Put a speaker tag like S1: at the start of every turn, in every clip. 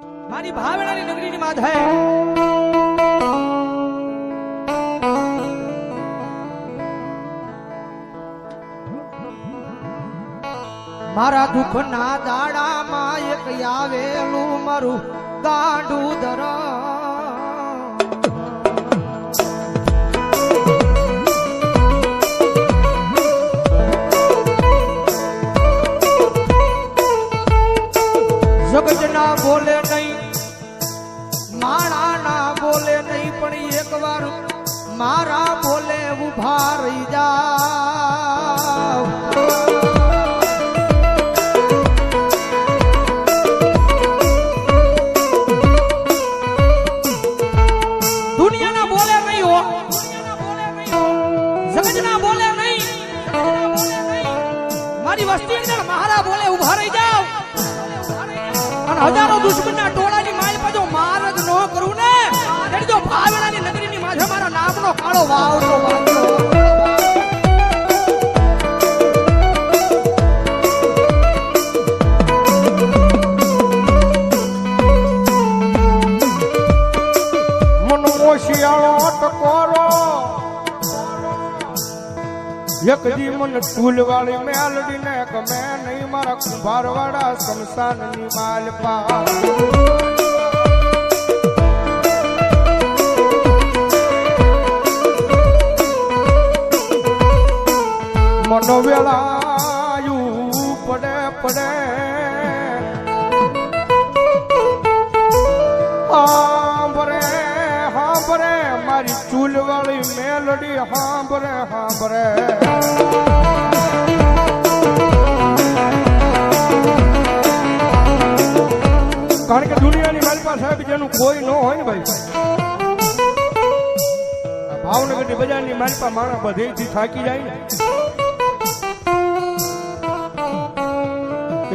S1: મારી ભાવેણાની નગરીની માથે મારા દુઃખના દાડામાં એક આવેલું મારું ગાંડું ધરા જગત ના બોલે નહીં, માણા ના બોલે નહીં, પણ એક વાર મારા બોલે ઉભા રહી જાવ. દુનિયાના બોલે નહીં હો, જગત ના બોલે નહીં, મારી વસ્તી અંદર મારા બોલે ઉભા રહી જાવ. હજારો દુશ્મનના ટોળાની માલ પાછો માર જ ન કરું ને, એટલે જો ભાવેણાની નગરીની માથે મારા નામનો કાળો વાવડો વાંચો.
S2: મનમો શિયાળો ટકોરો એક દી મન ટૂલ વાળી મેલડી ને ગમે નહીં, મારા કુંભાર વાળા શમશાન ની માલ પા. મનો વેળાયું પડે પડે હાંભરે હાંભરે મારી ચૂલ વાળી મેલડી હાંભરે હાંભરે. કારણ કે દુનિયાની મારી પાસે સાહેબ જેનું કોઈ ન હોય ને ભાઈ, ભાવનગરની બજારની મારી પાસે માણસ બધેથી થાકી જાય ને,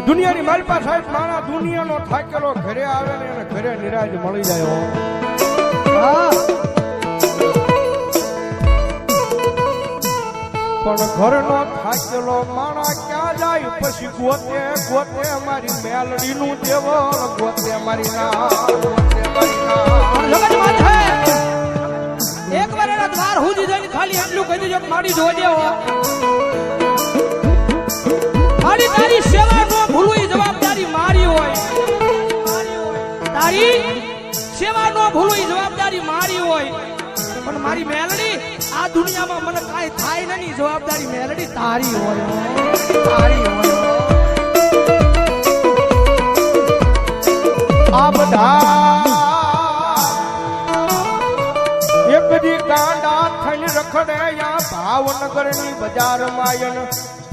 S2: દુનિયાની મારી પાસે સાહેબ માણસ દુનિયાનો થાકેલો ઘરે આવે ને એને ઘરે નિરાજ મળી જાય. પણ ઘરનો થાકેલો માણા ક્યાં જાય, પછી ગોતે ગોતે મારી મેલડી નું દેવળ, ગોતે મારી ના ગોતે મારી ના.
S1: એક વાર એના દ્વાર હુજી જઈને ખાલી આટલું કહી દેજો કે મારી જોજે હો, ખાલી તારી સેવા નો ભૂલવું એ જવાબદારી મારી હોય, તારી સેવા નો ભૂલવું એ જવાબદારી મારી હોય. પણ મારી મેલડી આ દુનિયામાં મને કાંઈ થાય નહીં, જવાબદારી મેલડી તારી હોય, તારી હોય.
S2: આ બધા એક દી કાંડા થઈને રખડે યા ભાવનગર ની બજાર માયન,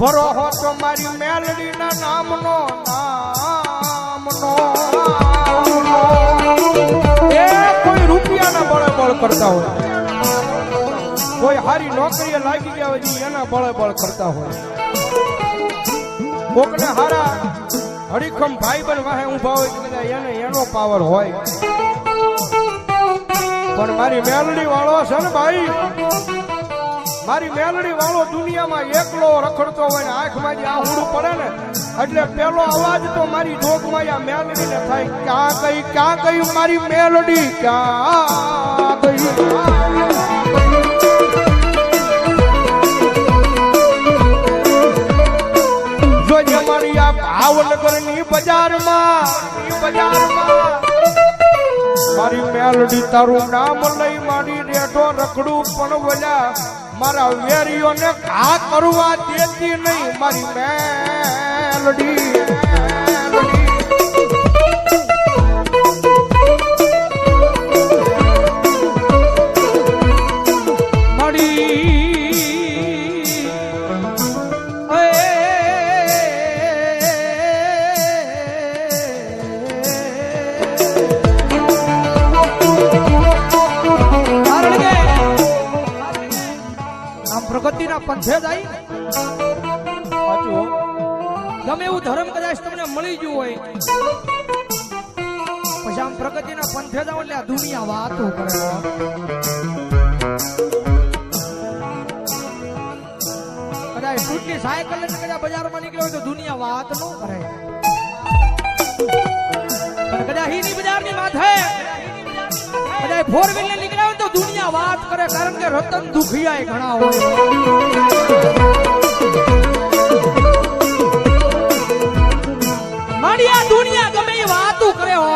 S2: ભરો હો તો મારી મેલડી ના નામનો એ કોઈ રૂપિયાના બળે બળ કરતા હોય, કોઈ હારી નોકરીએ લાગી ગયા હોય એના બળે બળ કરતા હોય, કોકને હારા હરીખમ ભાઈ બન વાહે ઉભા હોય બધા એને એનો પાવર હોય. પણ મારી મેલડી વાળો છે ને ભાઈ, મારી મેલડી વાળો દુનિયામાં એકલો રખડતો હોય ને આંખમાં જે આહુડું પડે ને એટલે પેલો અવાજ તો મારી જોગમાં આ મેલડી ને થાય, ક્યાં ગઈ મારી મેલડી, ક્યાં ગઈ. જોજે મારી આ ભાવનગર ની બજારમાં મારી મેલડી તારું નામ લઈ મારી રેઠો રખડું પણ વલ્યા મારા વેરીઓને ઘા કરવા દેતી નહીં, મારી મેલડી.
S1: પ્રગતિના પંથે જાય ગમે એવું ધર્મ કદાચ તમને મળી ગયું હોય, પછી આમ પ્રગતિના પંથે જાવ એટલે આ દુનિયા વાતો કરે. કદાચ ટૂટની સાયકલ લઈને કદાચ બજારમાં નીકળ્યો હોય તો દુનિયા વાત ન કરે. પણ કદાચ હીની બજારની માથે કદાચ ફોર વ્હીલ ને નીકળ્યા હોય તો દુનિયા વાત કરે, કારણ કે રતન દુખિયા ઘણા હોય. મારી આ દુનિયા ગમે એ વાતો કરે હો,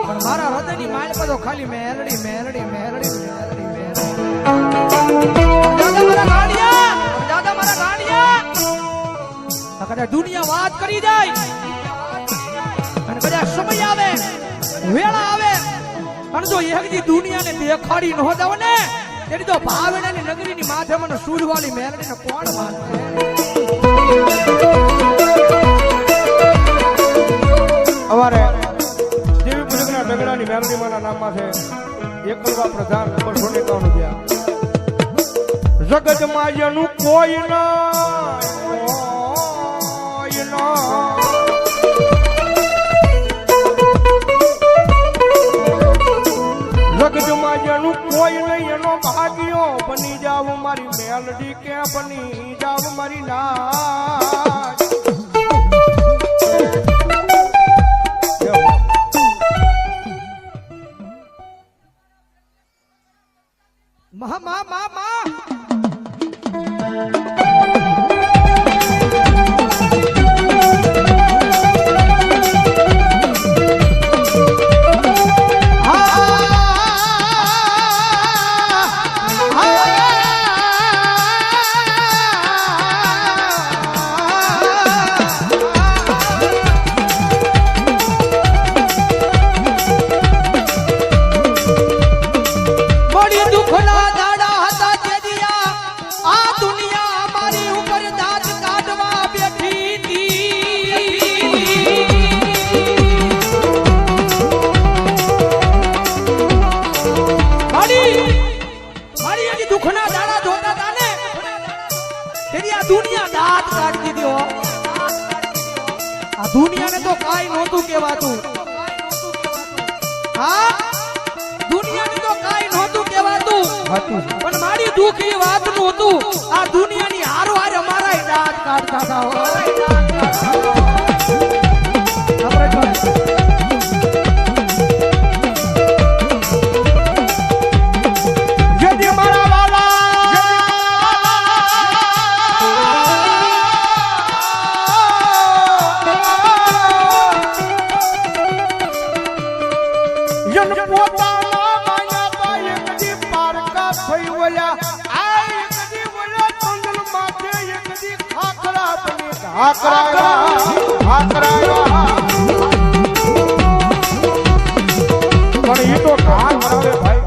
S1: પણ મારા હૃદયની માલ પર તો ખાલી મેલડી મેલડી મેલડી મેલડી મેલડી. દાદા મારા ગાંડિયા કદાચ દુનિયા વાત કરી જાય અને કદાચ સમય આવે વેળા આવે અને જો એકદી દુનિયાને દેખાડી ન જાવ ને તેની તો ભાવનાની નગરીની માથે મને સૂરવાળી મેલડીને કોણ માનશે?
S2: અમારે દેવી પૂજકના ઢગલાની મેલડીમાના નામમાં છે એકલવા પ્રધાન નંબર 151. જગતમાં જેનું કોઈ ના જગતમાં જેનું કોઈ નહીં એનો ભાગ્યો બની જાવ મારી મેલડી, કે બની જાવ મારી નાચ.
S1: મા મા મા મા દુનિયાને તો કાઈ નહોતું કહેવાતું. હા, દુનિયાને તો કાઈ નહોતું કહેવાતું, પણ મારી દુઃખ એ વાતનું હતું. આ દુનિયાની હારો હારે મારા દાંત કાઢતા હતા.
S2: પણ એ તો ઘા કરાવે ભાઈ.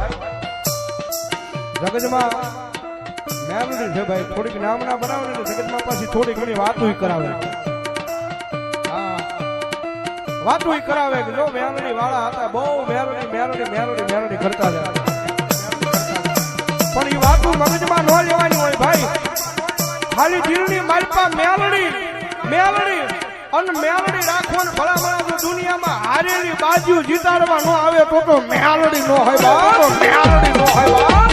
S2: જગતમાં મેલડી છે ભાઈ, થોડીક નામના બનાવે ને જગતમાં પાછી થોડી ઘણી વાતો કરાવે. હા, વાતો કરાવે કે જો મેલડી વાળા હતા, બહુ મેલડી મેલડી મેલડી મેલડી કરતા હતા. પણ એ વાતો મગજમાં ન લેવાની હોય ભાઈ. ખાલી દિલની માલપા મેલડી મેલડી અને મેલડી રાખવાનું. ભલામણા જો દુનિયામાં હારેલી બાજુ જીતાડવા ન આવે તો મેલડી નો હોય બાપ, મેલડી નો હોય બાપ.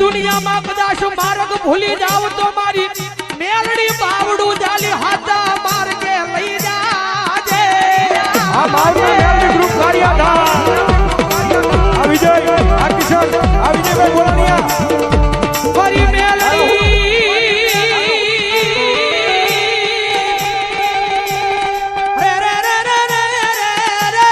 S1: દુનિયામાં કદાચ માર્ગ ભૂલી જાવ તો મારી મેલડી બાવડું જાલી હાથા માર્ગે લઈ જાજે.
S2: આ મારું મેલડી ગ્રુપ કાર્યાધા આ વિજય આ કિશન આ વિજયભાઈ બોલાનિયા
S1: ફરી મેલડી રે રે રે રે રે રે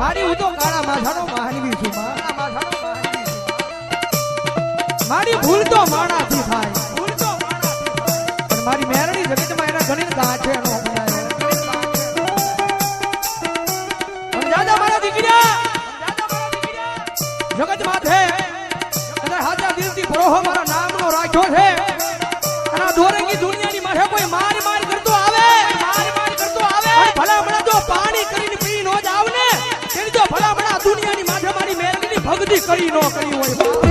S1: મારી હું તો કાળા માથાનો માનવી છું. મારી ભૂલ તો માણાથી થાય, ભૂલ તો માણાથી થાય, પણ મારી મેરડી જગતમાં એના ઘણી ગાંઠે નો બનાવે. દાદા મારા દીકરા જગત માથે અને હાજા દિલથી પ્રોહો મારા નામનો રાખ્યો છે. અને આ દોરંગી દુનિયાની માથે કોઈ માર માર કરતો આવે, માર માર કરતો આવે, ભલામણા જો પાણી કરીને પી નો જાવ ને તેની જો ભલામણા દુનિયાની માથે મારી મેરડીની ભક્તિ કરી નો કરી હોય.